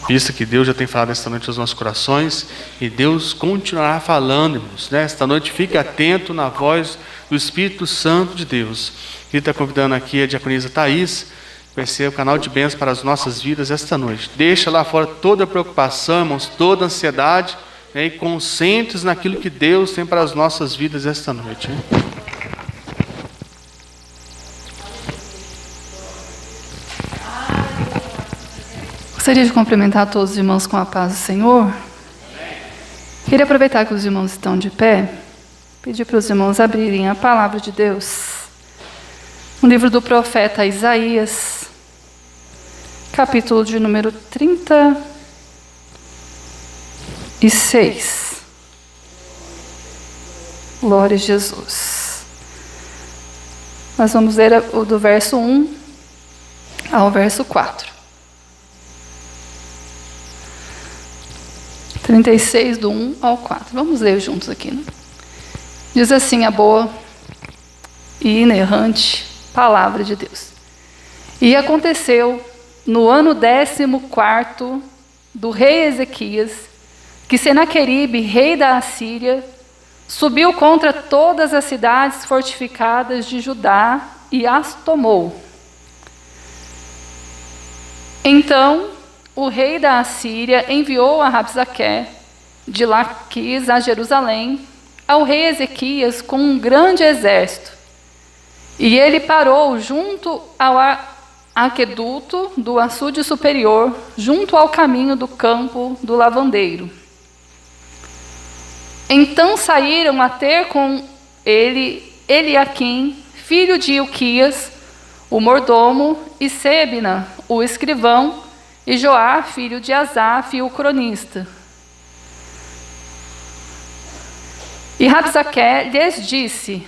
Visto que Deus já tem falado esta noite aos nossos corações, e Deus continuará falando, irmãos, né? Esta noite fique atento na voz do Espírito Santo de Deus. Ele está convidando aqui a diaconisa Thaís, que vai ser o canal de bênçãos para as nossas vidas esta noite. Deixa lá fora toda a preocupação, irmãos, toda a ansiedade, né? E concentre-se naquilo que Deus tem para as nossas vidas esta noite, né? Gostaria de cumprimentar todos os irmãos com a paz do Senhor. Queria aproveitar que os irmãos estão de pé, pedir para os irmãos abrirem a palavra de Deus no livro do profeta Isaías, capítulo de número 36. Glória a Jesus. Nós vamos ler o do verso 1 ao verso 4. 36, do 1 ao 4. Vamos ler juntos aqui, né? Diz assim a boa e inerrante palavra de Deus. E aconteceu no ano 14º do rei Ezequias, que Senaqueribe, rei da Assíria, subiu contra todas as cidades fortificadas de Judá e as tomou. Então o rei da Assíria enviou a Rabsaque de Laquis a Jerusalém ao rei Ezequias com um grande exército. E ele parou junto ao aqueduto do açude superior, junto ao caminho do campo do lavandeiro. Então saíram a ter com ele Eliaquim, filho de Ilquias, o mordomo, e Sebna, o escrivão, e Joá, filho de Asaf, o cronista. E Rabsaque lhes disse: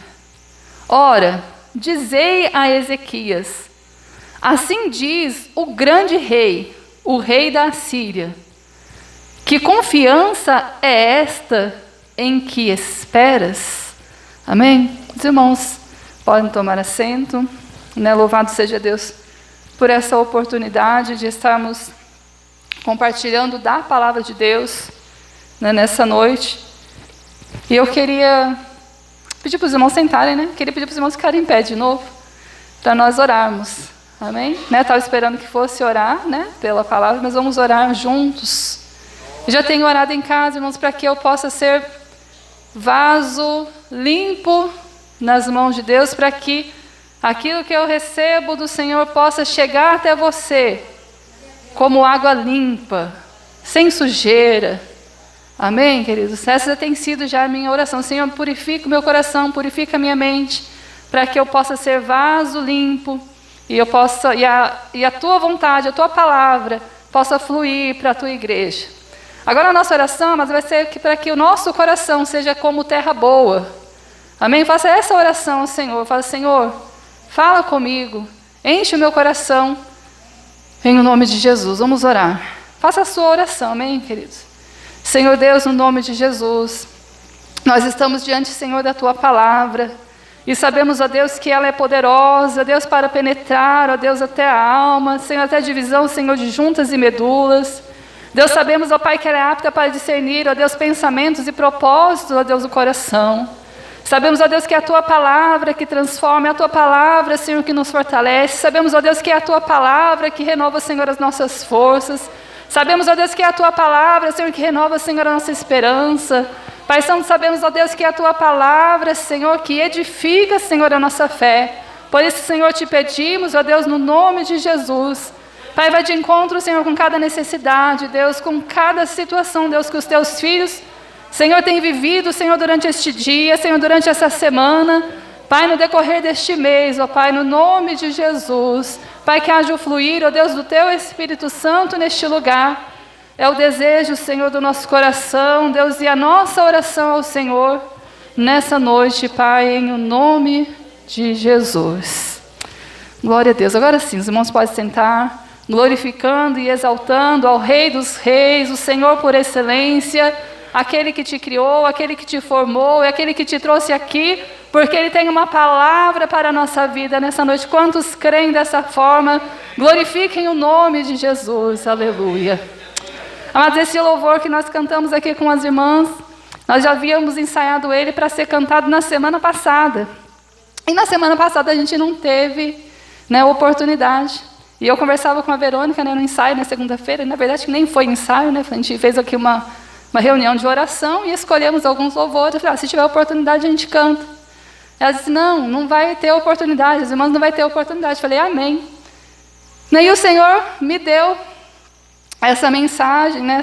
Ora, dizei a Ezequias, assim diz o grande rei, o rei da Assíria, que confiança é esta em que esperas? Amém? Os irmãos podem tomar assento, né? Louvado seja Deus por essa oportunidade de estarmos compartilhando da palavra de Deus, né, nessa noite. E eu queria pedir para os irmãos sentarem, né? Queria pedir para os irmãos ficarem em pé de novo, para nós orarmos. Amém? Né? Estava esperando que fosse orar, né, pela palavra, mas vamos orar juntos. Eu já tenho orado em casa, irmãos, para que eu possa ser vaso limpo nas mãos de Deus, para que aquilo que eu recebo do Senhor possa chegar até você como água limpa, sem sujeira. Amém, queridos? Essa tem sido já a minha oração. Senhor, purifica o meu coração, purifica a minha mente, para que eu possa ser vaso limpo e eu possa, e a tua vontade, a tua palavra possa fluir para a tua igreja. Agora a nossa oração, mas vai ser para que o nosso coração seja como terra boa. Amém? Faça essa oração ao Senhor. Fala: Senhor, fala comigo, enche o meu coração, em nome de Jesus. Vamos orar. Faça a sua oração, amém, queridos? Senhor Deus, no nome de Jesus, nós estamos diante, Senhor, da Tua palavra, e sabemos, ó Deus, que ela é poderosa, Deus, para penetrar, ó Deus, até a alma, Senhor, até a divisão, Senhor, de juntas e medulas. Deus, sabemos, ó Pai, que ela é apta para discernir, ó Deus, pensamentos e propósitos, ó Deus, do coração. Sabemos, ó Deus, que é a Tua palavra que transforma, é a Tua palavra, Senhor, que nos fortalece. Sabemos, ó Deus, que é a Tua palavra que renova, Senhor, as nossas forças. Sabemos, ó Deus, que é a Tua palavra, Senhor, que renova, Senhor, a nossa esperança. Pai Santo, sabemos, ó Deus, que é a Tua palavra, Senhor, que edifica, Senhor, a nossa fé. Por isso, Senhor, te pedimos, ó Deus, no nome de Jesus. Pai, vai de encontro, Senhor, com cada necessidade, Deus, com cada situação, Deus, que os Teus filhos, Senhor, têm vivido, Senhor, durante este dia, Senhor, durante essa semana. Pai, no decorrer deste mês, ó Pai, no nome de Jesus. Pai, que haja o fluir, ó Deus, do Teu Espírito Santo neste lugar. É o desejo, Senhor, do nosso coração, Deus, e a nossa oração ao Senhor nessa noite, Pai, em o nome de Jesus. Glória a Deus. Agora sim, os irmãos podem sentar, glorificando e exaltando ao Rei dos Reis, o Senhor por excelência, aquele que te criou, aquele que te formou, é aquele que te trouxe aqui, porque Ele tem uma palavra para a nossa vida nessa noite. Quantos creem dessa forma? Glorifiquem o nome de Jesus, aleluia. Amados, esse louvor que nós cantamos aqui com as irmãs, nós já havíamos ensaiado ele para ser cantado na semana passada. E na semana passada a gente não teve, né, oportunidade. E eu conversava com a Verônica, né, no ensaio na segunda-feira, e na verdade que nem foi ensaio, né, a gente fez aqui uma reunião de oração e escolhemos alguns louvores. Eu falei, se tiver oportunidade a gente canta. Ela disse, não vai ter oportunidade, os irmãos não vai ter oportunidade. Eu falei, amém. E o Senhor me deu essa mensagem, né,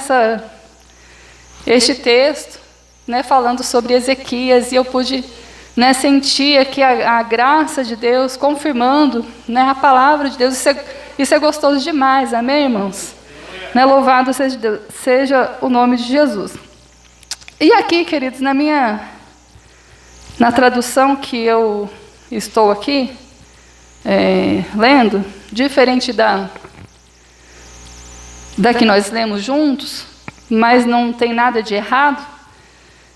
este texto, né, falando sobre Ezequias, e eu pude, né, sentir aqui a graça de Deus, confirmando, né, a palavra de Deus. Isso é gostoso demais, amém, irmãos? Né, louvado seja o nome de Jesus. E aqui, queridos, na tradução que eu estou aqui lendo, diferente da que nós lemos juntos, mas não tem nada de errado,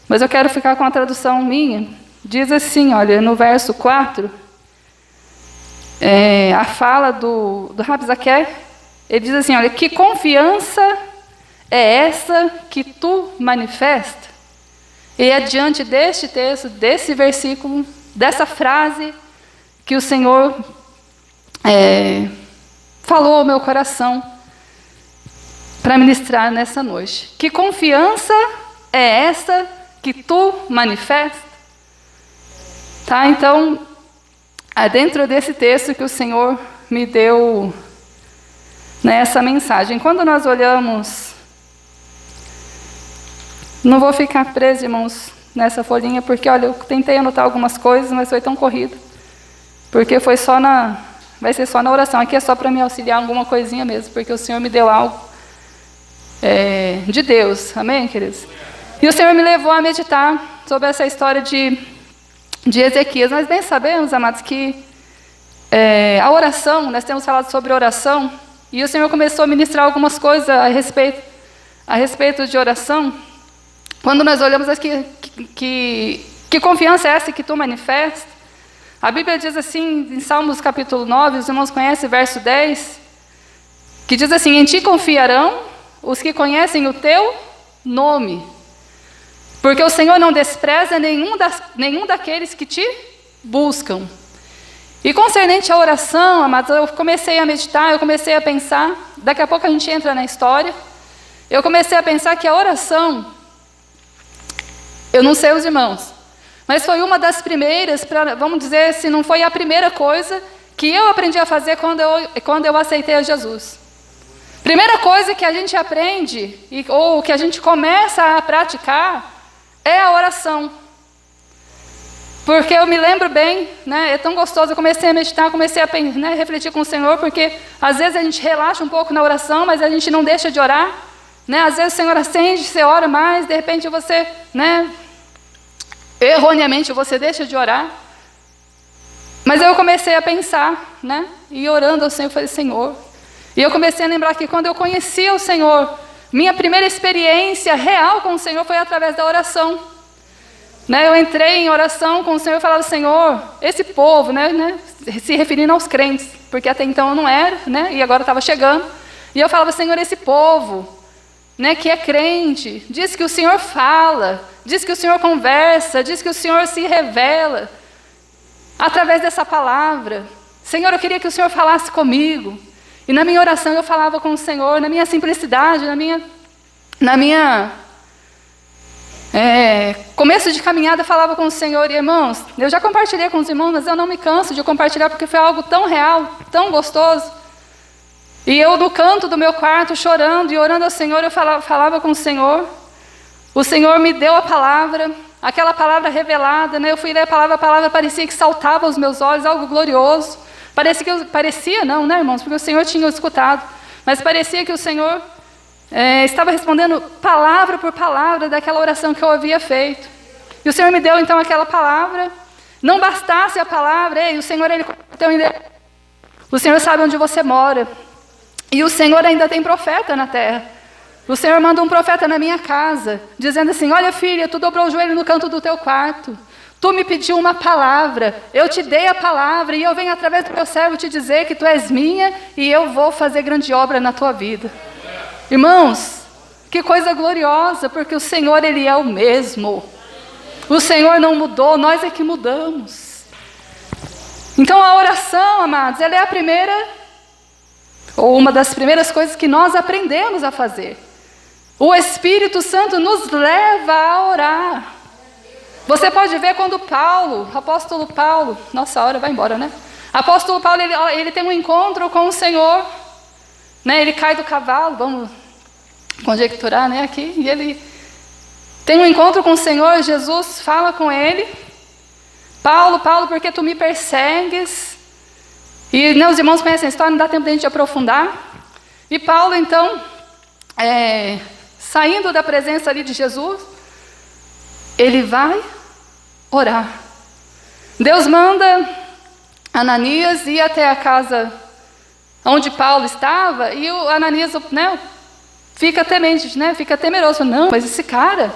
mas eu quero ficar com a tradução minha. Diz assim, olha, no verso 4, a fala do Rabzaque, ele diz assim, olha, que confiança é essa que tu manifesta? E é diante deste texto, desse versículo, dessa frase, que o Senhor falou ao meu coração para ministrar nessa noite. Que confiança é essa que tu manifesta? Tá? Então, é dentro desse texto que o Senhor me deu, né, essa mensagem. Quando nós olhamos, não vou ficar preso, irmãos, nessa folhinha, porque, olha, eu tentei anotar algumas coisas, mas foi tão corrido, porque foi vai ser só na oração. Aqui é só para me auxiliar alguma coisinha mesmo, porque o Senhor me deu algo de Deus, amém, queridos? E o Senhor me levou a meditar sobre essa história de Ezequias. Nós bem sabemos, amados, que a oração, nós temos falado sobre oração, e o Senhor começou a ministrar algumas coisas a respeito de oração. Quando nós olhamos aqui, que confiança é essa que tu manifesta? A Bíblia diz assim, em Salmos capítulo 9, os irmãos conhecem o verso 10, que diz assim, em ti confiarão os que conhecem o teu nome, porque o Senhor não despreza nenhum daqueles que te buscam. E concernente à oração, amados, eu comecei a meditar, eu comecei a pensar, daqui a pouco a gente entra na história, eu comecei a pensar que a oração, eu não sei os irmãos, mas foi uma das primeiras, vamos dizer, se não foi a primeira coisa que eu aprendi a fazer quando eu aceitei a Jesus. Primeira coisa que a gente aprende, ou que a gente começa a praticar, é a oração. Porque eu me lembro bem, né, é tão gostoso, eu comecei a meditar, comecei a refletir com o Senhor, porque às vezes a gente relaxa um pouco na oração, mas a gente não deixa de orar. Né? Às vezes o Senhor acende, você ora mais, de repente você, né, erroneamente você deixa de orar. Mas eu comecei a pensar, né, e orando ao Senhor, eu falei, Senhor. E eu comecei a lembrar que quando eu conheci o Senhor, minha primeira experiência real com o Senhor foi através da oração. Né, eu entrei em oração com o Senhor e falava, Senhor, esse povo, né, se referindo aos crentes, porque até então eu não era, né, e agora estava chegando. E eu falava, Senhor, esse povo, né, que é crente, diz que o Senhor fala, diz que o Senhor conversa, diz que o Senhor se revela através dessa palavra. Senhor, eu queria que o Senhor falasse comigo. E na minha oração eu falava com o Senhor, na minha simplicidade, na minha começo de caminhada, falava com o Senhor. E irmãos, eu já compartilhei com os irmãos, mas eu não me canso de compartilhar, porque foi algo tão real, tão gostoso. E eu no canto do meu quarto, chorando e orando ao Senhor, eu falava com o Senhor. O Senhor me deu a palavra, aquela palavra revelada, né? Eu fui ler a palavra parecia que saltava aos meus olhos, algo glorioso. Parecia não, né, irmãos? Porque o Senhor tinha escutado. Mas parecia que o Senhor estava respondendo palavra por palavra daquela oração que eu havia feito. E o Senhor me deu então aquela palavra. Não bastasse a palavra, o Senhor, Ele teu endereço. O Senhor sabe onde você mora. E o Senhor ainda tem profeta na terra. O Senhor manda um profeta na minha casa, dizendo assim, olha filha, tu dobrou o joelho no canto do teu quarto. Tu me pediu uma palavra, eu te dei a palavra e eu venho através do meu servo te dizer que tu és minha e eu vou fazer grande obra na tua vida. Irmãos, Que coisa gloriosa, porque o Senhor, Ele é o mesmo. O Senhor não mudou, nós é que mudamos. Então a oração, amados, ela é a primeira, ou uma das primeiras coisas que nós aprendemos a fazer. O Espírito Santo nos leva a orar. Você pode ver quando Paulo, apóstolo Paulo, nossa, a hora vai embora, né? Apóstolo Paulo, ele tem um encontro com o Senhor, né? Ele cai do cavalo, vamos conjecturar, né, aqui, e ele tem um encontro com o Senhor. Jesus fala com ele: Paulo, Paulo, por que tu me persegues? E os irmãos conhecem a história, não dá tempo de a gente aprofundar. E Paulo, então, saindo da presença ali de Jesus, ele vai orar. Deus manda Ananias ir até a casa onde Paulo estava, e o Ananias, né, fica temente, né, fica temeroso. Não, mas esse cara,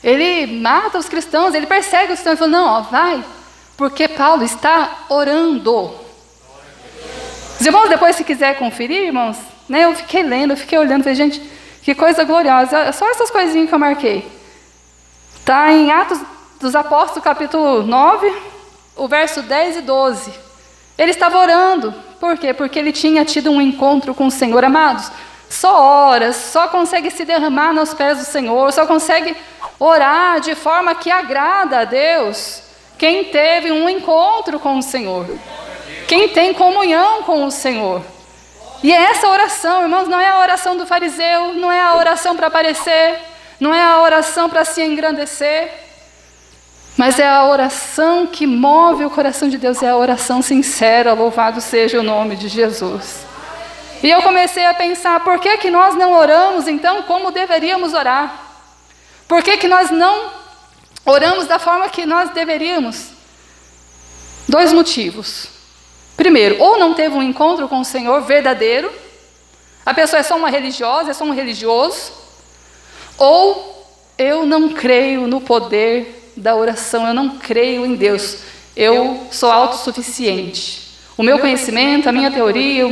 ele mata os cristãos, ele persegue os cristãos. Ele falou: não, ó, vai, porque Paulo está orando. Os irmãos, depois, se quiser conferir, irmãos, né, eu fiquei lendo, eu fiquei olhando, falei: gente, que coisa gloriosa. Só essas coisinhas que eu marquei. Está em Atos dos Apóstolos, capítulo 9, o verso 10 e 12. Ele estava orando. Por quê? Porque ele tinha tido um encontro com o Senhor. Amados, só ora, só consegue se derramar nos pés do Senhor, só consegue orar de forma que agrada a Deus quem teve um encontro com o Senhor, quem tem comunhão com o Senhor. E é essa oração, irmãos, não é a oração do fariseu, não é a oração para aparecer, não é a oração para se engrandecer, mas é a oração que move o coração de Deus, é a oração sincera. Louvado seja o nome de Jesus. E eu comecei a pensar: por que que nós não oramos então como deveríamos orar? Por que que nós não oramos da forma que nós deveríamos? 2 motivos. Primeiro, ou não teve um encontro com o Senhor verdadeiro, a pessoa é só uma religiosa, é só um religioso, ou eu não creio no poder da oração, eu não creio em Deus, eu sou autossuficiente. O meu conhecimento, a minha teoria, o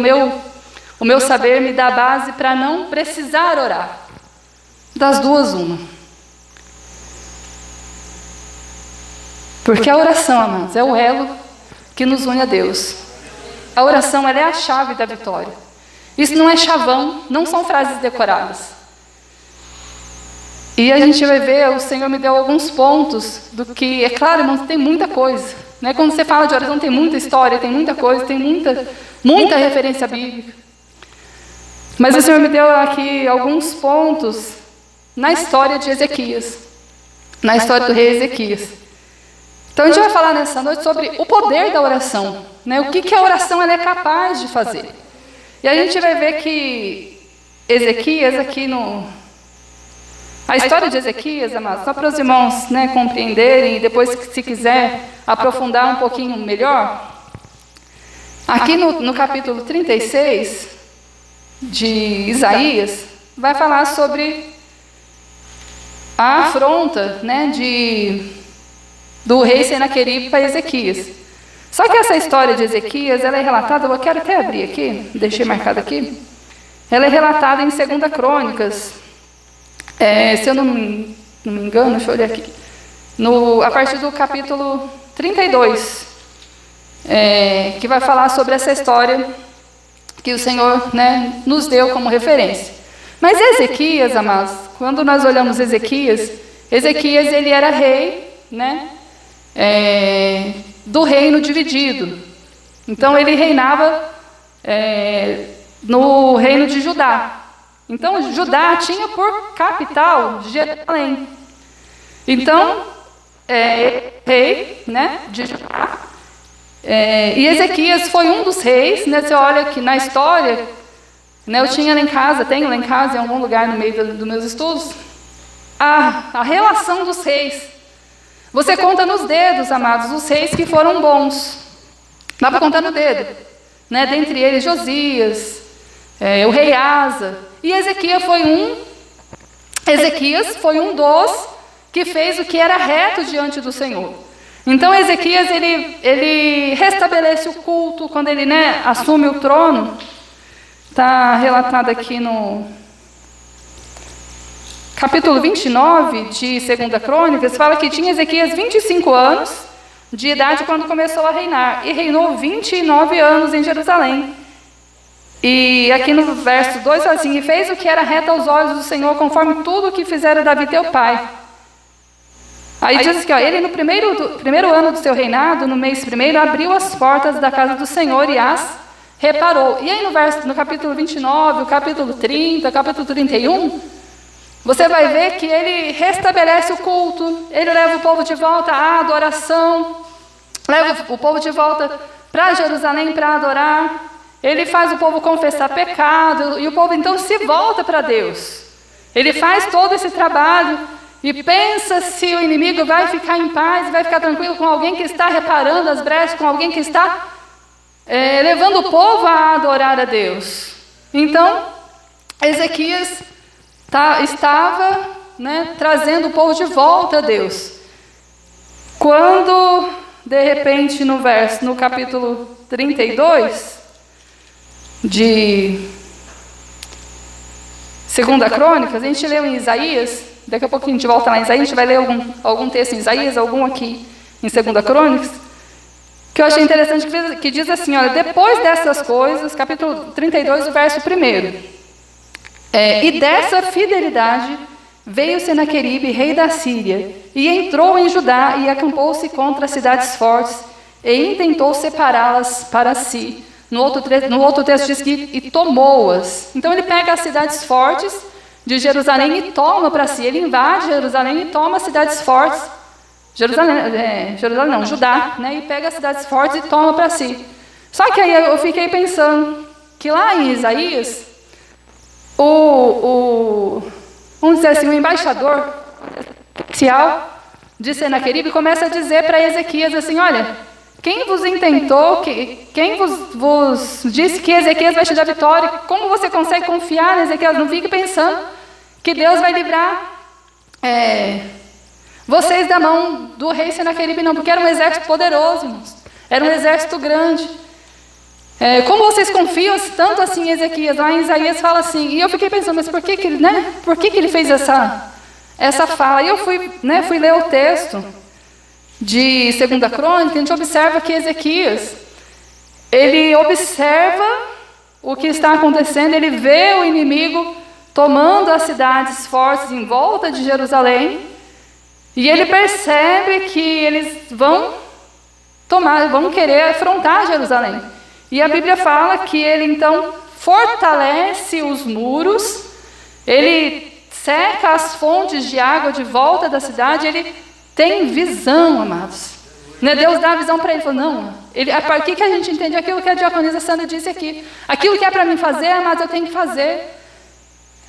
meu saber me dá base para não precisar orar. Das duas, uma. Porque a oração, amados, é o elo que nos une a Deus. A oração, ela é a chave da vitória. Isso não é chavão, não são frases decoradas. E a gente vai ver, o Senhor me deu alguns pontos do que, é claro, irmãos, tem muita coisa, né? Quando você fala de oração, tem muita história, tem muita coisa, tem muita referência bíblica. Mas o Senhor me deu aqui alguns pontos na história de Ezequias, na história do rei Ezequias. Então a gente vai falar nessa noite sobre o poder da oração, né? O que a oração ela é capaz de fazer. E a gente vai ver que Ezequias aqui a história de Ezequias, amados, só para os irmãos, né, compreenderem, e depois, se quiser aprofundar um pouquinho melhor, aqui no capítulo 36 de Isaías, vai falar sobre a afronta, né, do rei Senaqueribe para Ezequias. Só que essa história de Ezequias, ela é relatada, eu quero até abrir aqui, deixei marcado aqui, ela é relatada em 2 Crônicas, se eu não me engano, deixa eu olhar aqui, a partir do capítulo 32, que vai falar sobre essa história que o Senhor, né, nos deu como referência. Mas Ezequias, amados, quando nós olhamos Ezequias ele era rei, né, do reino dividido. Então ele reinava no reino de Judá. Então Judá tinha por capital Jerusalém. Então rei, né, de Judá. E Ezequias foi um dos reis, né? Você olha que na história, né, eu tinha lá em casa, tenho lá em casa, em algum lugar no meio dos meus estudos, a relação dos reis. Você conta nos dedos, amados, os reis que foram bons. Dá para contar no dedo, né? Dentre eles Josias, o rei Asa. E Ezequias foi um dos que fez o que era reto diante do Senhor. Então Ezequias, ele restabelece o culto quando ele, né, assume o trono. Está relatado aqui capítulo 29 de 2 Crônicas, fala que tinha Ezequias 25 anos de idade quando começou a reinar, e reinou 29 anos em Jerusalém. E aqui no verso 2 fala assim: e fez o que era reto aos olhos do Senhor, conforme tudo o que fizera Davi teu pai. Aí diz assim, ó, ele no primeiro ano do seu reinado, no mês primeiro, abriu as portas da casa do Senhor e as reparou. E aí no capítulo 29, o capítulo 30, o capítulo 31, você vai ver que ele restabelece o culto, ele leva o povo de volta à adoração, leva o povo de volta para Jerusalém para adorar, ele faz o povo confessar pecado, e o povo então se volta para Deus. Ele faz todo esse trabalho, e pensa se o inimigo vai ficar em paz, vai ficar tranquilo com alguém que está reparando as brechas, com alguém que está levando o povo a adorar a Deus. Então, Ezequias estava, trazendo o povo de volta a Deus. Quando, de repente, no capítulo 32 de 2 Crônicas, a gente leu em Isaías. Daqui a pouco a gente volta lá em Isaías, a gente vai ler algum texto em Isaías, algum aqui em 2 Crônicas, que eu achei interessante, que diz assim, olha, depois dessas coisas, capítulo 32, o verso 1, e dessa fidelidade veio Senaqueribe, rei da Síria, e entrou em Judá e acampou-se contra as cidades fortes, e intentou separá-las para si. No outro texto diz que e tomou-as. Então ele pega as cidades fortes de Jerusalém e toma para si. Ele invade Jerusalém e toma as cidades fortes. Judá, e pega as cidades fortes e toma para si. Só que aí eu fiquei pensando que lá em Isaías, vamos dizer assim, o embaixador oficial de Senaqueribe começa a dizer para Ezequias assim, olha, quem vos intentou, quem vos disse que Ezequias vai te dar vitória? Como você consegue confiar em Ezequias? Não fique pensando que Deus vai livrar vocês da mão do rei Senaqueribe, não, porque era um exército poderoso, irmãos. Era um exército grande. Como vocês confiam tanto assim em Ezequias? Lá em Isaías fala assim, e eu fiquei pensando, mas por que ele fez essa fala? E eu fui ler o texto de 2 Crônicas, a gente observa que Ezequias, ele observa o que está acontecendo, ele vê o inimigo tomando as cidades fortes em volta de Jerusalém, e ele percebe que eles vão querer afrontar Jerusalém. E a Bíblia fala que ele então fortalece os muros, ele seca as fontes de água de volta da cidade, ele tem visão, amados. Deus dá a visão para ele. Falou, não, a partir que a gente entende aquilo que a diaconisa Sandra disse aqui. Aquilo que é para mim fazer, amados, eu tenho que fazer.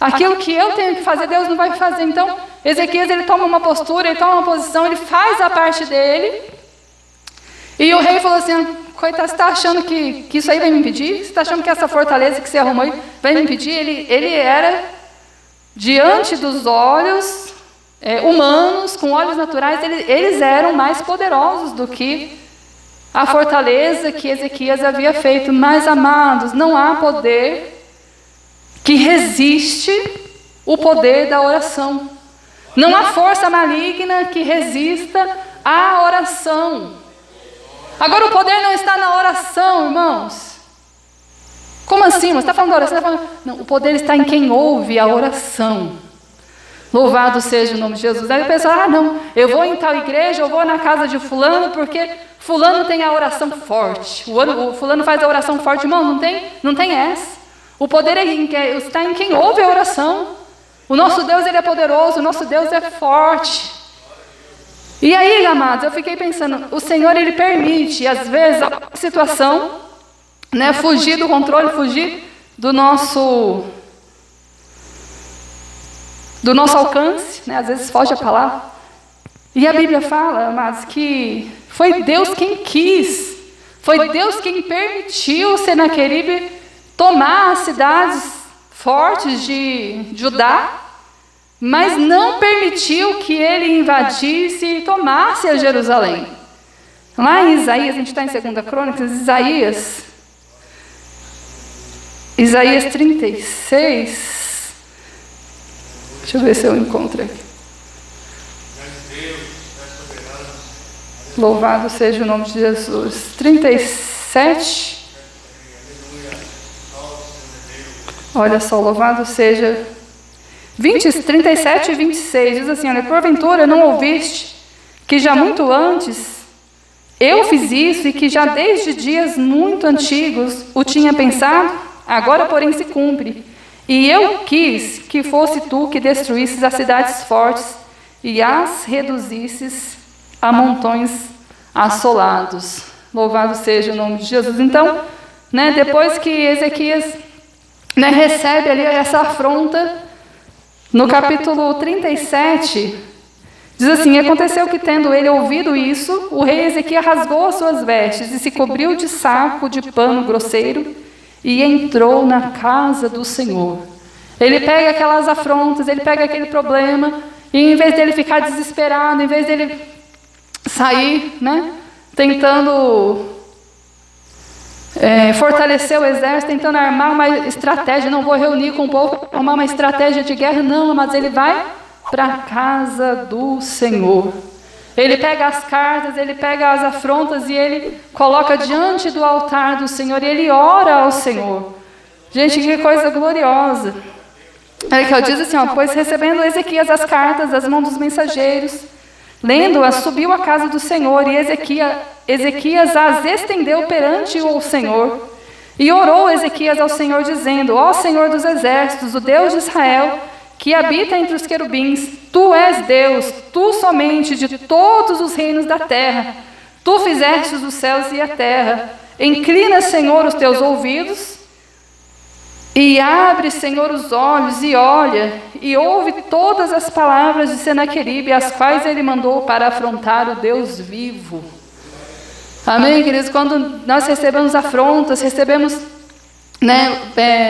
Aquilo que eu tenho que fazer, Deus não vai fazer. Então, Ezequias, ele toma uma postura, ele toma uma posição, ele faz a parte dele. E o rei falou assim, coitado, você está achando que isso aí vai me impedir? Você está achando que essa fortaleza que você arrumou aí vai me impedir? Ele era, diante dos olhos humanos, com olhos naturais, eles eram mais poderosos do que a fortaleza que Ezequias havia feito. Mas, amados, não há poder que resiste o poder da oração. Não há força maligna que resista à oração. Agora, o poder não está na oração, irmãos. Como assim? Você está falando da oração? Não, o poder está em quem ouve a oração. Louvado seja o nome de Jesus. Aí a pessoa, não, eu vou em tal igreja, eu vou na casa de fulano, porque fulano tem a oração forte. O fulano faz a oração forte. Irmão, não tem essa. O poder está em quem ouve a oração. O nosso Deus, ele é poderoso, o nosso Deus é forte. E aí, amados, eu fiquei pensando, o Senhor, ele permite, às vezes, a situação, fugir do controle, fugir do nosso alcance, às vezes foge a palavra. E a Bíblia fala, amados, que foi Deus quem quis, foi Deus quem permitiu Senaqueribe tomar as cidades fortes de Judá, mas não permitiu que ele invadisse e tomasse a Jerusalém. Lá em Isaías, a gente está em 2 Crônicas, Isaías 36, Deixa eu ver se eu encontro aqui. Louvado seja o nome de Jesus. 37. Olha só, louvado seja. 37 e 26. Diz assim, olha, porventura não ouviste que já muito antes eu fiz isso e que já desde dias muito antigos o tinha pensado? Agora, porém, se cumpre. E eu quis que fosse tu que destruísses as cidades fortes e as reduzisses a montões assolados. Louvado seja o nome de Jesus. Então, depois que Ezequias recebe ali essa afronta, no capítulo 37, diz assim, aconteceu que tendo ele ouvido isso, o rei Ezequias rasgou as suas vestes e se cobriu de saco de pano grosseiro e entrou na casa do Senhor. Ele pega aquelas afrontas, ele pega aquele problema, e em vez dele ficar desesperado, em vez dele sair, tentando fortalecer o exército, tentando armar uma estratégia, não vou reunir com o povo, armar uma estratégia de guerra, não, mas ele vai para a casa do Senhor. Ele pega as cartas, ele pega as afrontas e ele coloca diante do altar do Senhor e ele ora ao Senhor. Gente, que coisa gloriosa. Ele que diz assim, pois recebendo Ezequias as cartas das mãos dos mensageiros, lendo-as, subiu à casa do Senhor e Ezequias as estendeu perante o Senhor. E orou Ezequias ao Senhor, dizendo, ó Senhor dos exércitos, o Deus de Israel, que habita entre os querubins, tu és Deus, tu somente de todos os reinos da terra. Tu fizestes os céus e a terra. Inclina, Senhor, os teus ouvidos e abre, Senhor, os olhos e olha e ouve todas as palavras de Senaqueribe, as quais ele mandou para afrontar o Deus vivo. Amém, queridos? Quando nós recebemos afrontas,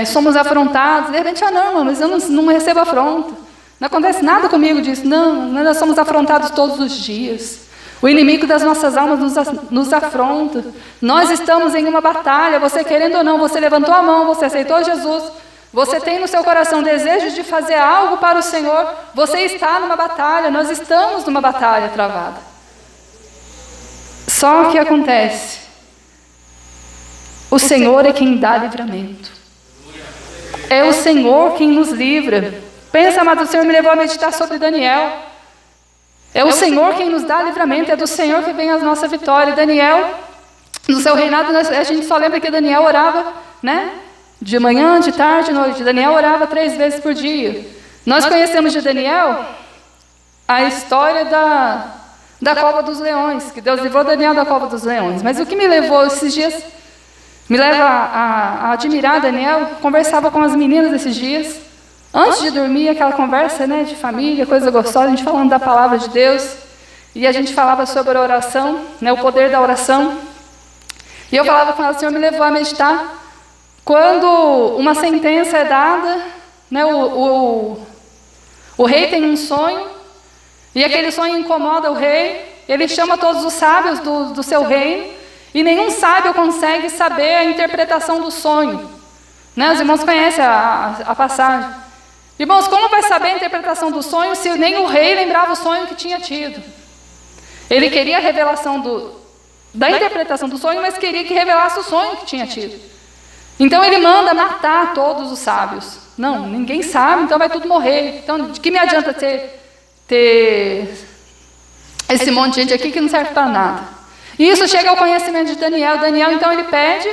somos afrontados, de repente, não, irmão, mas eu não recebo afronta. Não acontece nada comigo disso. Não, nós somos afrontados todos os dias. O inimigo das nossas almas nos afronta. Nós estamos em uma batalha, você querendo ou não, você levantou a mão, você aceitou Jesus, você tem no seu coração desejo de fazer algo para o Senhor, você está numa batalha, nós estamos numa batalha travada. Só que acontece, o Senhor é quem dá livramento. É o Senhor quem nos livra. Pensa, amado, o Senhor me levou a meditar sobre Daniel. É o Senhor quem nos dá livramento, é do Senhor que vem a nossa vitória. Daniel, no seu reinado, a gente só lembra que Daniel orava, de manhã, de tarde, de noite. Daniel orava 3 vezes por dia. Nós conhecemos de Daniel a história da cova dos leões, que Deus livrou Daniel da cova dos leões. Mas o que me levou esses dias, me leva a admirar Daniel, conversava com as meninas esses dias, antes de dormir, aquela conversa de família, coisa gostosa, a gente falando da palavra de Deus, e a gente falava sobre a oração, o poder da oração, e eu falava com ela, o Senhor me levou a meditar, quando uma sentença é dada, o rei tem um sonho, e aquele sonho incomoda o rei, ele chama todos os sábios do seu reino, e nenhum sábio consegue saber a interpretação do sonho. Os irmãos conhecem a passagem. Irmãos, como vai saber a interpretação do sonho se nem o rei lembrava o sonho que tinha tido? Ele queria a revelação da interpretação do sonho, mas queria que revelasse o sonho que tinha tido. Então ele manda matar todos os sábios. Não, ninguém sabe, então vai tudo morrer. Então, de que me adianta ter esse monte de gente aqui que não serve para nada? E isso chega ao conhecimento de Daniel. Daniel, então, ele pede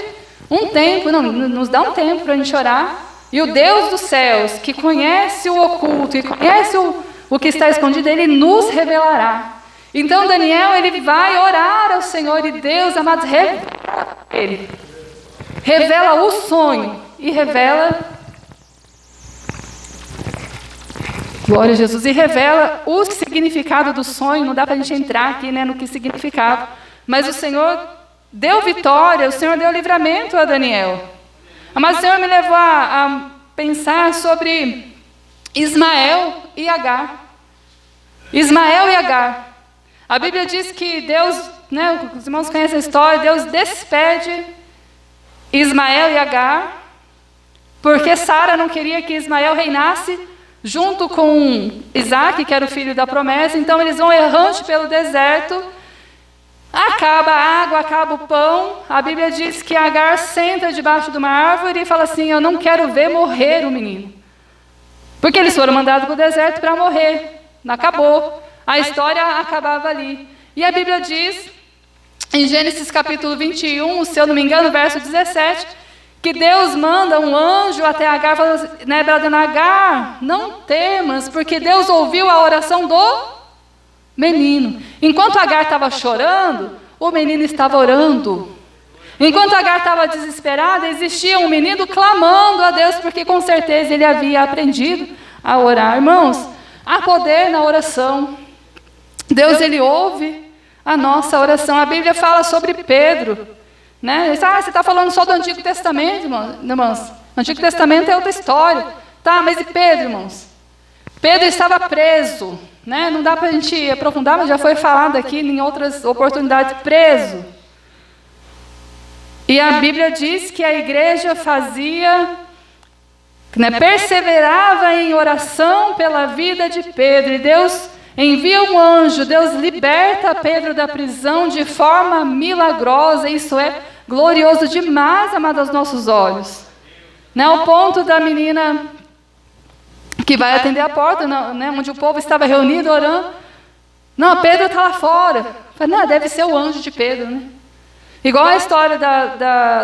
um tempo, nos dá um tempo para a gente orar. E o Deus dos céus, que conhece o oculto, que conhece o que está escondido, ele nos revelará. Então Daniel, ele vai orar ao Senhor e Deus, amados, revela o sonho e revela, glória a Jesus, e revela o significado do sonho. Não dá para a gente entrar aqui no que significava, mas o Senhor deu vitória, o Senhor deu livramento a Daniel. Mas o Senhor me levou a pensar sobre Ismael e Agar. Ismael e Agar. A Bíblia diz que Deus, os irmãos conhecem a história, Deus despede Ismael e Agar, porque Sara não queria que Ismael reinasse junto com Isaac, que era o filho da promessa. Então eles vão errante pelo deserto, acaba a água, acaba o pão. A Bíblia diz que Agar senta debaixo de uma árvore e fala assim: eu não quero ver morrer o menino. Porque eles foram mandados para o deserto para morrer. Acabou. A história acabava ali. E a Bíblia diz, em Gênesis capítulo 21, se eu não me engano, verso 17, que Deus manda um anjo até Agar, né, dizendo: Agar, não temas, porque Deus ouviu a oração do menino. Enquanto Agar estava chorando, o menino estava orando. Enquanto Agar estava desesperada, existia um menino clamando a Deus, porque com certeza ele havia aprendido a orar. Irmãos, há poder na oração. Deus, ele ouve a nossa oração. A Bíblia fala sobre Pedro, né? Você está falando só do Antigo Testamento, irmãos? O Antigo Testamento é outra história. Tá, mas e Pedro, irmãos? Pedro estava preso, né? Não dá para a gente aprofundar, mas já foi falado aqui em outras oportunidades, preso. E a Bíblia diz que a igreja fazia, né, perseverava em oração pela vida de Pedro. E Deus envia um anjo, Deus liberta Pedro da prisão de forma milagrosa. Isso é glorioso demais, amado, aos nossos olhos. Né, ao ponto da menina que vai atender a porta, né, onde o povo estava reunido orando. Não, Pedro está lá fora. Falei, não, deve ser o anjo de Pedro, né? Igual a história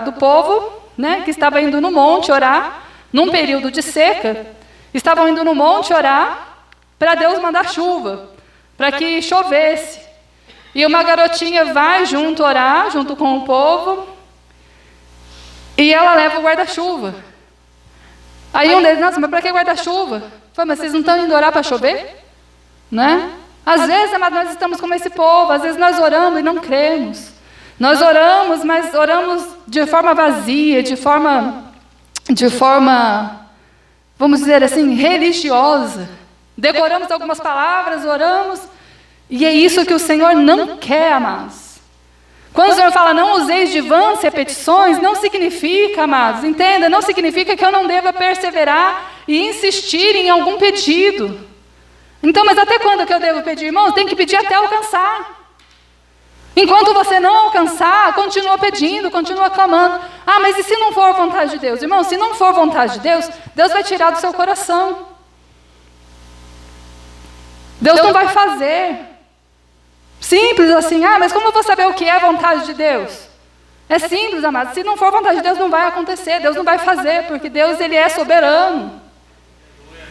do povo, né, que estava indo no monte orar, num período de seca, estavam indo no monte orar para Deus mandar chuva, para que chovesse. E uma garotinha vai junto orar, junto com o povo, e ela leva o guarda-chuva. Aí um deles: nossa, mas para que guarda-chuva? Falei, mas vocês não estão indo orar para chover? Né? Às vezes, amados, nós estamos como esse povo, às vezes nós oramos e não cremos. Nós oramos, mas oramos de forma vazia, de forma, vamos dizer assim, religiosa. Decoramos algumas palavras, oramos, e é isso que o Senhor não quer, amados. Quando o Senhor fala, não useis de vãs repetições, não significa, amados, entenda, não significa que eu não deva perseverar e insistir em algum pedido. Então, mas até quando que eu devo pedir, irmãos? Tem que pedir até alcançar. Enquanto você não alcançar, continua pedindo, continua clamando. Ah, mas e se não for vontade de Deus? Irmão, se não for vontade de Deus, Deus vai tirar do seu coração. Deus não vai fazer. Simples assim. Ah, mas como eu vou saber o que é vontade de Deus? É simples, amado. Se não for vontade de Deus, não vai acontecer. Deus não vai fazer, porque Deus, ele é soberano.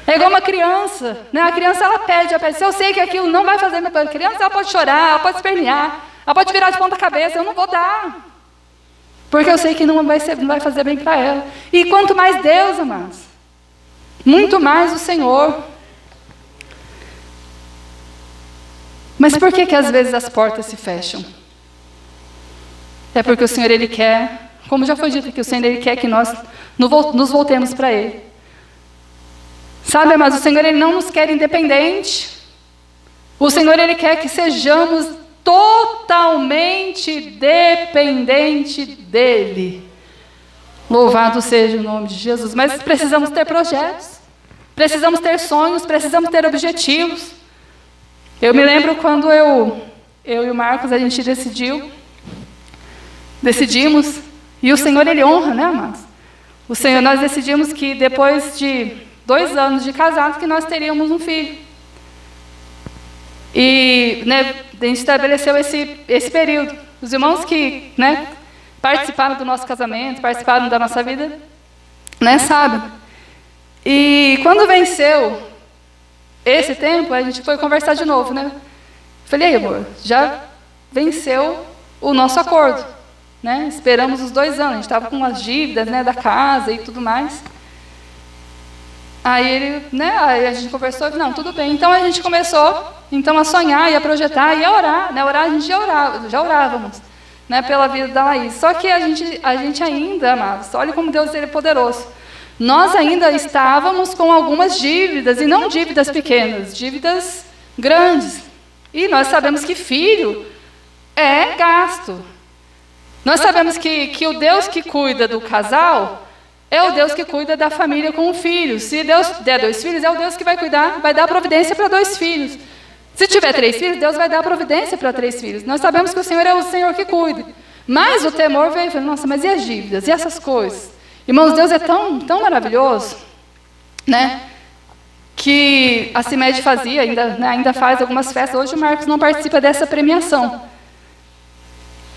É igual uma criança, né? A criança, ela pede. Se eu sei que aquilo não vai fazer, a criança, ela pode chorar, ela pode espernear, ela pode virar de ponta cabeça. Eu não vou dar, porque eu sei que não vai fazer bem para ela. E quanto mais Deus, amados, muito mais o Senhor. Mas por que às vezes as portas se fecham? É porque o Senhor, ele quer, como já foi dito aqui, o Senhor, ele quer que nós nos voltemos para Ele. Sabe, mas o Senhor, ele não nos quer independente. O Senhor, ele quer que sejamos totalmente dependente dEle. Louvado seja o nome de Jesus. Mas precisamos ter projetos, precisamos ter sonhos, precisamos ter objetivos. Eu me lembro quando eu e o Marcos, a gente decidimos, e o Senhor, ele honra, né, amados? O Senhor, nós decidimos que depois de 2 anos de casados, que nós teríamos um filho. E, né, a gente estabeleceu esse período. Os irmãos que, né, participaram do nosso casamento, participaram da nossa vida, né, sabem. E quando venceu esse tempo, a gente foi conversar de novo, né? Falei, amor, já venceu o nosso acordo, né? Esperamos os 2 anos, a gente estava com as dívidas, né, da casa e tudo mais. Aí ele, né, aí a gente conversou, não, tudo bem. Então a gente começou, então, a sonhar e a projetar e a orar, né? Orar, a gente já orávamos, né, pela vida da Laís. Só que a gente ainda, amados, olha como Deus, ele é poderoso. Nós ainda estávamos com algumas dívidas, e não dívidas pequenas, dívidas grandes. E nós sabemos que filho é gasto. Nós sabemos que o Deus que cuida do casal, é o Deus que cuida da família com um filho. Se Deus der 2 filhos, é o Deus que vai cuidar, vai dar providência para 2 filhos. Se tiver 3 filhos, Deus vai dar providência para 3 filhos. Nós sabemos que o Senhor é o Senhor que cuida. Mas o temor veio e falou, nossa, mas e as dívidas? E essas coisas? Irmãos, Deus é tão, tão maravilhoso, né? Que a CIMED fazia, ainda faz algumas festas. Hoje o Marcos não participa dessa premiação.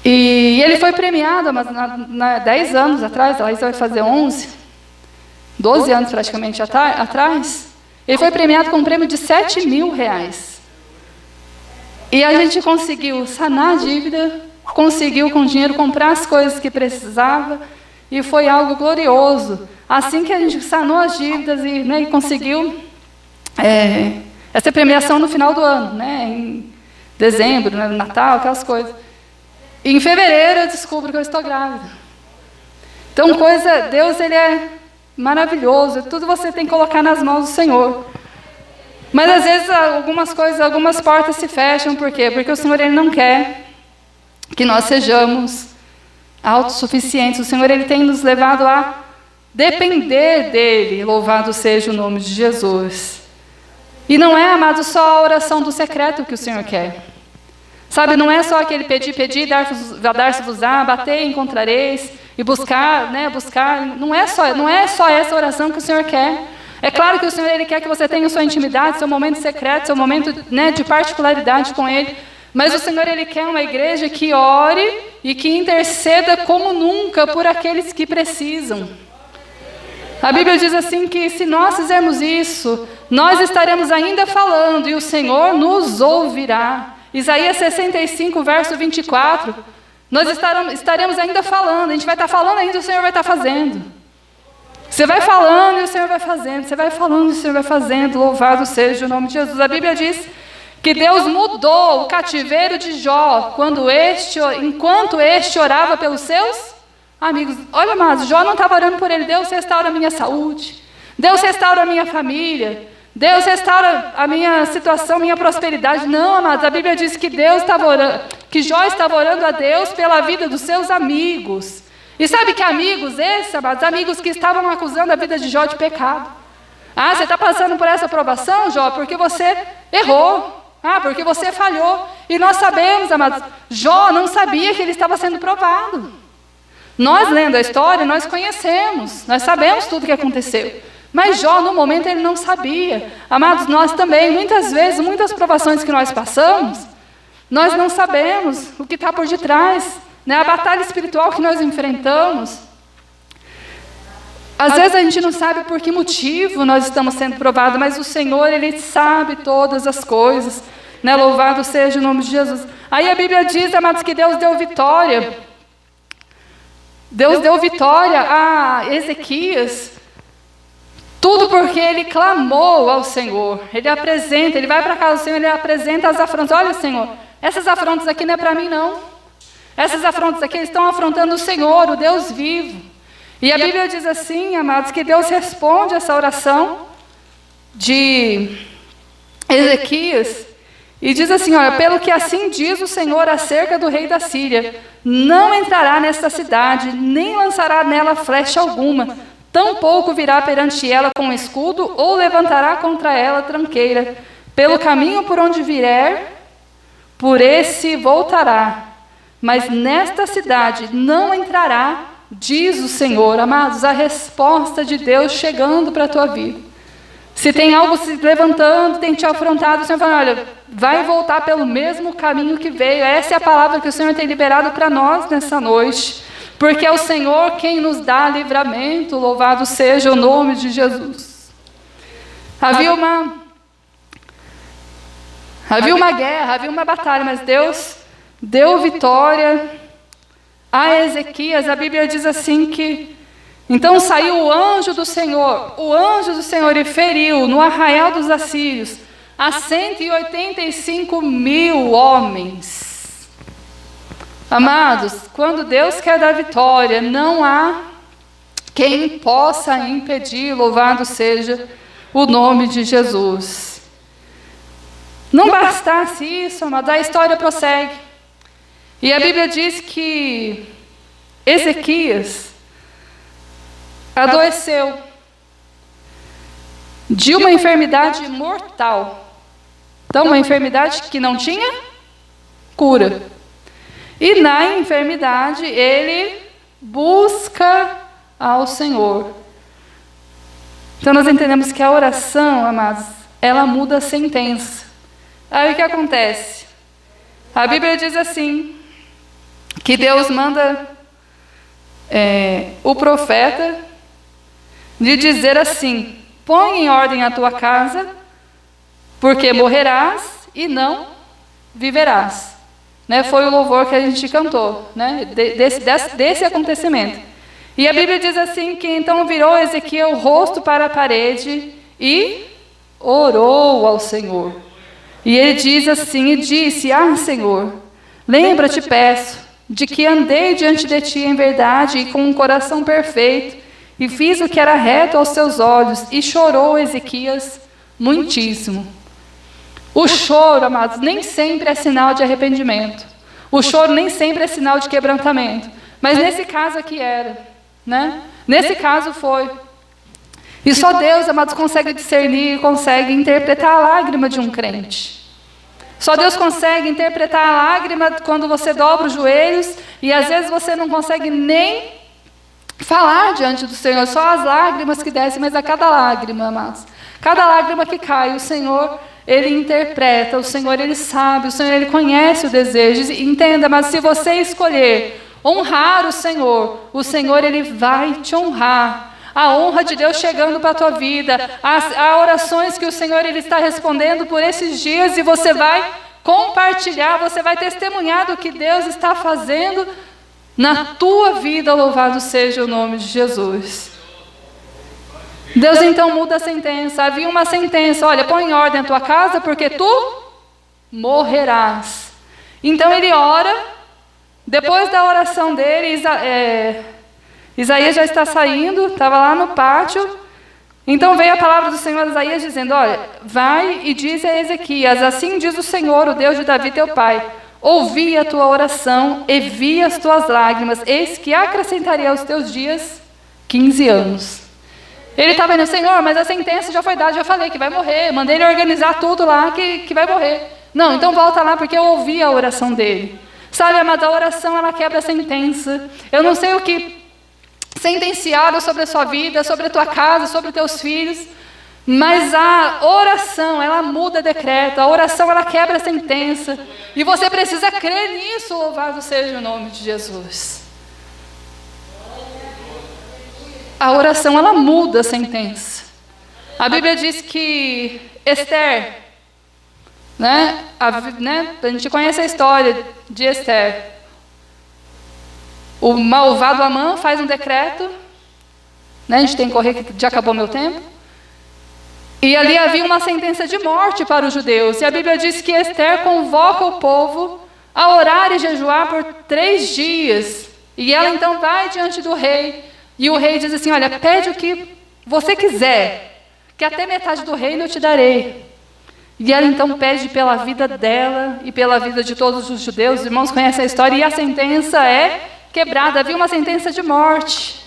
E ele foi premiado há 10 anos atrás, a Laís vai fazer 11, 12 anos praticamente atrás. Ele foi premiado com um prêmio de R$7.000. E a gente conseguiu sanar a dívida, conseguiu com o dinheiro comprar as coisas que precisava, e foi algo glorioso. Assim que a gente sanou as dívidas e conseguiu essa premiação no final do ano, né, em dezembro, no Natal, aquelas coisas. E em fevereiro eu descubro que eu estou grávida. Então, Deus, ele é maravilhoso. Tudo você tem que colocar nas mãos do Senhor. Mas às vezes algumas portas se fecham. Por quê? Porque o Senhor, ele não quer que nós sejamos autossuficientes. O Senhor, ele tem nos levado a depender dele. Louvado seja o nome de Jesus. E não é, amado, só a oração do secreto que o Senhor quer. Sabe, não é só aquele pedir, dar-se-vos-á, bater, encontrareis, e buscar, buscar. Não é só essa oração que o Senhor quer. É claro que o Senhor, ele quer que você tenha sua intimidade, seu momento secreto, seu momento, de particularidade com Ele. Mas o Senhor, ele quer uma igreja que ore e que interceda como nunca por aqueles que precisam. A Bíblia diz assim que se nós fizermos isso, nós estaremos ainda falando e o Senhor nos ouvirá. Isaías 65, verso 24, nós estaremos ainda falando, a gente vai estar falando ainda e o Senhor vai estar fazendo. Você vai falando e o Senhor vai fazendo, você vai falando e o Senhor vai fazendo, louvado seja o nome de Jesus. A Bíblia diz que Deus mudou o cativeiro de Jó, enquanto este orava pelos seus amigos. Olha, amados, Jó não estava orando por ele, Deus restaura a minha saúde, Deus restaura a minha família, Deus restaura a minha situação, minha prosperidade. Não, amados, a Bíblia diz que que Jó estava orando a Deus pela vida dos seus amigos. E sabe que amigos esses, amados, amigos que estavam acusando a vida de Jó de pecado. Ah, você está passando por essa provação, Jó, porque você errou. Ah, porque você falhou. E nós sabemos, amados, Jó não sabia que ele estava sendo provado. Nós, lendo a história, nós conhecemos, nós sabemos tudo o que aconteceu. Mas Jó, no momento, ele não sabia. Amados, nós também, muitas vezes, muitas provações que nós passamos, nós não sabemos o que está por detrás, a batalha espiritual que nós enfrentamos. Às vezes a gente não sabe por que motivo nós estamos sendo provados, mas o Senhor, ele sabe todas as coisas. Louvado seja o nome de Jesus. Aí a Bíblia diz, amados, que Deus deu vitória. Deus deu vitória a Ezequias. Tudo porque ele clamou ao Senhor. Ele vai para a casa do Senhor, ele apresenta as afrontas. Olha, Senhor, essas afrontas aqui não é para mim, não. Essas afrontas aqui estão afrontando o Senhor, o Deus vivo. E a Bíblia diz assim, amados, que Deus responde essa oração de Ezequias. E diz assim, olha, pelo que assim diz o Senhor acerca do rei da Síria, não entrará nesta cidade, nem lançará nela flecha alguma, tampouco virá perante ela com escudo, ou levantará contra ela tranqueira. Pelo caminho por onde vier, por esse voltará. Mas nesta cidade não entrará, diz o Senhor. Amados, a resposta de Deus chegando para a tua vida. Se tem algo se levantando, tem te afrontado, o Senhor fala, olha, vai voltar pelo mesmo caminho que veio. Essa é a palavra que o Senhor tem liberado para nós nessa noite. Porque é o Senhor quem nos dá livramento, louvado seja o nome de Jesus. Havia uma guerra, havia uma batalha, mas Deus deu vitória a Ezequias. A Bíblia diz assim que, então saiu o anjo do Senhor, e feriu no arraial dos assírios a 185.000 homens. Amados, quando Deus quer dar vitória, não há quem possa impedir, louvado seja o nome de Jesus. Não bastasse isso, amados, a história prossegue. E a Bíblia diz que Ezequias, adoeceu de uma enfermidade mortal. Então, uma enfermidade que não tinha cura. E na enfermidade, ele busca ao Senhor. Então, nós entendemos que a oração, amados, ela muda a sentença. Aí o que acontece? A Bíblia diz assim, que Deus manda o profeta de dizer assim: põe em ordem a tua casa, porque morrerás e não viverás. Né? Foi o louvor que a gente cantou, né? desse acontecimento. E a Bíblia diz assim que então virou Ezequiel o rosto para a parede e orou ao Senhor. E ele diz assim, e disse: ah, Senhor, lembra-te, peço, de que andei diante de ti em verdade e com um coração perfeito, e fiz o que era reto aos teus olhos. E chorou Ezequias muitíssimo. O choro, amados, nem sempre é sinal de arrependimento. O choro nem sempre é sinal de quebrantamento. Mas nesse caso aqui era, né? Nesse caso foi. E só Deus, amados, consegue discernir, consegue interpretar a lágrima de um crente. Só Deus consegue interpretar a lágrima quando você dobra os joelhos e às vezes você não consegue nem falar diante do Senhor, só as lágrimas que descem, mas a cada lágrima, amados, cada lágrima que cai, o Senhor, Ele interpreta, o Senhor, Ele sabe, o Senhor, Ele conhece o desejo. E entenda, mas se você escolher honrar o Senhor, Ele vai te honrar. A honra de Deus chegando para a tua vida, há orações que o Senhor Ele está respondendo por esses dias e você vai compartilhar, você vai testemunhar do que Deus está fazendo na tua vida. Louvado seja o nome de Jesus. Deus então muda a sentença. Havia uma sentença: olha, põe em ordem a tua casa, porque tu morrerás. Então ele ora. Depois da oração dele, Isaías já está saindo, estava lá no pátio. Então veio a palavra do Senhor a Isaías dizendo: olha, vai e diz a Ezequias: assim diz o Senhor, o Deus de Davi teu pai, ouvi a tua oração e vi as tuas lágrimas, eis que acrescentarei aos teus dias 15 anos. Ele estava indo: Senhor, mas a sentença já foi dada, já falei que vai morrer, mandei ele organizar tudo lá que vai morrer. Não, então volta lá, porque eu ouvi a oração dele. Sabe, amada, a oração ela quebra a sentença. Eu não sei o que sentenciaram sobre a sua vida, sobre a tua casa, sobre os teus filhos, mas a oração, ela muda decreto, a oração, ela quebra a sentença, e você precisa crer nisso. Louvado seja o nome de Jesus. A oração, ela muda a sentença. A Bíblia diz que Esther, a gente conhece a história de Esther. O malvado Amã faz um decreto, a gente tem que correr que já acabou meu tempo. E ali havia uma sentença de morte para os judeus. E a Bíblia diz que Esther convoca o povo a orar e jejuar por 3 dias. E ela então vai diante do rei. E o rei diz assim: olha, pede o que você quiser, que até metade do reino eu te darei. E ela então pede pela vida dela e pela vida de todos os judeus. Os irmãos conhecem a história. E a sentença é quebrada. Havia uma sentença de morte.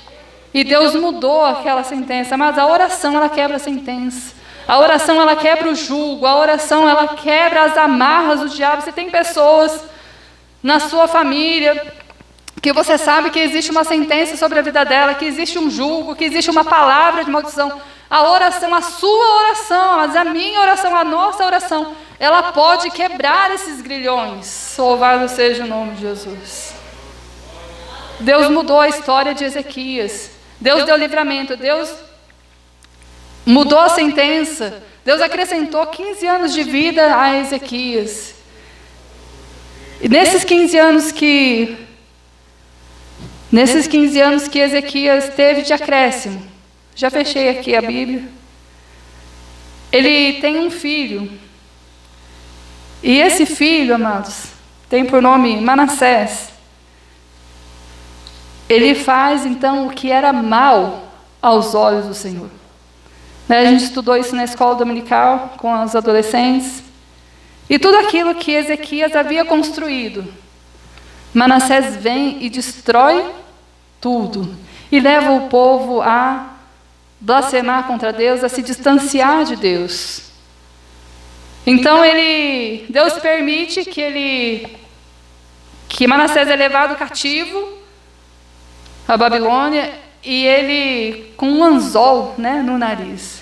E Deus mudou aquela sentença. Mas a oração, ela quebra a sentença. A oração, ela quebra o jugo. A oração, ela quebra as amarras do diabo. Você tem pessoas na sua família que você sabe que existe uma sentença sobre a vida dela, que existe um jugo, que existe uma palavra de maldição. A oração, a sua oração, mas a minha oração, a nossa oração, ela pode quebrar esses grilhões. Louvado seja o nome de Jesus. Deus mudou a história de Ezequias. Deus deu livramento. Deus mudou a sentença. Deus acrescentou 15 anos de vida a Ezequias. E nesses 15 anos que Ezequias teve de acréscimo, já fechei aqui a Bíblia, ele tem um filho. E esse filho, amados, tem por nome Manassés. Ele faz, então, o que era mal aos olhos do Senhor. A gente estudou isso na escola dominical, com os adolescentes. E tudo aquilo que Ezequias havia construído, Manassés vem e destrói tudo. E leva o povo a blasfemar contra Deus, a se distanciar de Deus. Então Deus permite que Manassés é levado cativo à Babilônia, e ele, com um anzol, né, no nariz,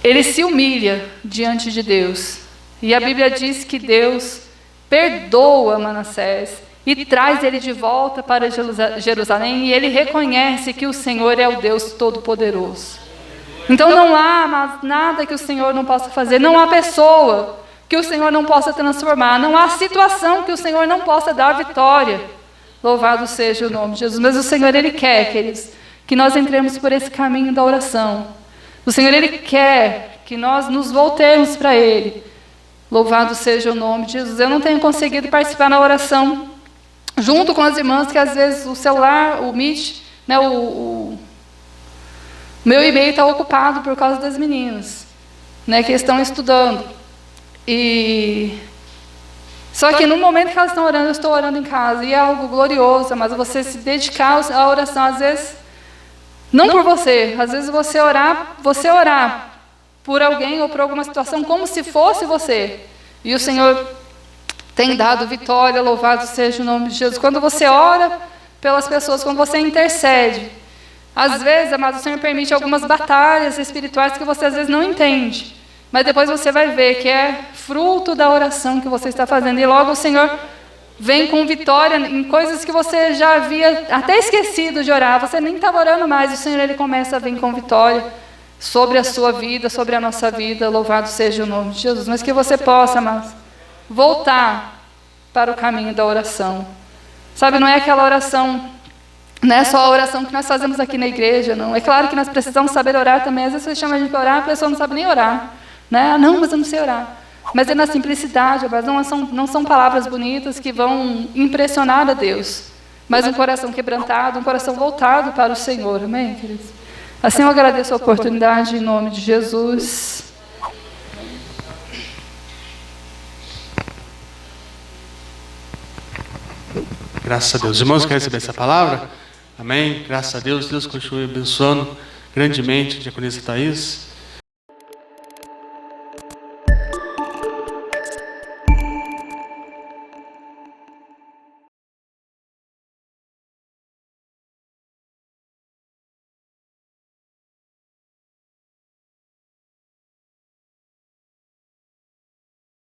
ele se humilha diante de Deus. E a Bíblia diz que Deus perdoa Manassés e traz ele de volta para Jerusalém, e ele reconhece que o Senhor é o Deus Todo-Poderoso. Então não há nada que o Senhor não possa fazer, não há pessoa que o Senhor não possa transformar, não há situação que o Senhor não possa dar vitória. Louvado seja o nome de Jesus. Mas o Senhor, Ele quer, queridos, que nós entremos por esse caminho da oração. O Senhor, Ele quer que nós nos voltemos para Ele. Louvado seja o nome de Jesus. Eu não tenho conseguido participar na oração junto com as irmãs, que às vezes o celular, o Meet, né, o meu e-mail está ocupado por causa das meninas, né, que estão estudando. Só que no momento que elas estão orando, eu estou orando em casa, e é algo glorioso, mas você se dedicar à oração, às vezes, não por você, às vezes você orar por alguém ou por alguma situação como se fosse você. E o Senhor tem dado vitória, louvado seja o nome de Jesus. Quando você ora pelas pessoas, quando você intercede, às vezes, amados, o Senhor permite algumas batalhas espirituais que você às vezes não entende. Mas depois você vai ver que é fruto da oração que você está fazendo. E logo o Senhor vem com vitória em coisas que você já havia até esquecido de orar. Você nem estava orando mais. E o Senhor, Ele começa a vir com vitória sobre a sua vida, sobre a nossa vida. Louvado seja o nome de Jesus. Mas que você possa, amados, voltar para o caminho da oração. Sabe, não é aquela oração, não é só a oração que nós fazemos aqui na igreja, não. É claro que nós precisamos saber orar também. Às vezes você chama a gente para orar, a pessoa não sabe nem orar. Né? Não, mas eu não sei orar. Mas é na simplicidade, não são palavras bonitas que vão impressionar a Deus, mas um coração quebrantado, um coração voltado para o Senhor. Amém, queridos? Assim eu agradeço a oportunidade em nome de Jesus. Graças a Deus. Irmãos, querem receber essa palavra? Amém? Graças a Deus. Deus continue abençoando grandemente a diaconisa Thaís.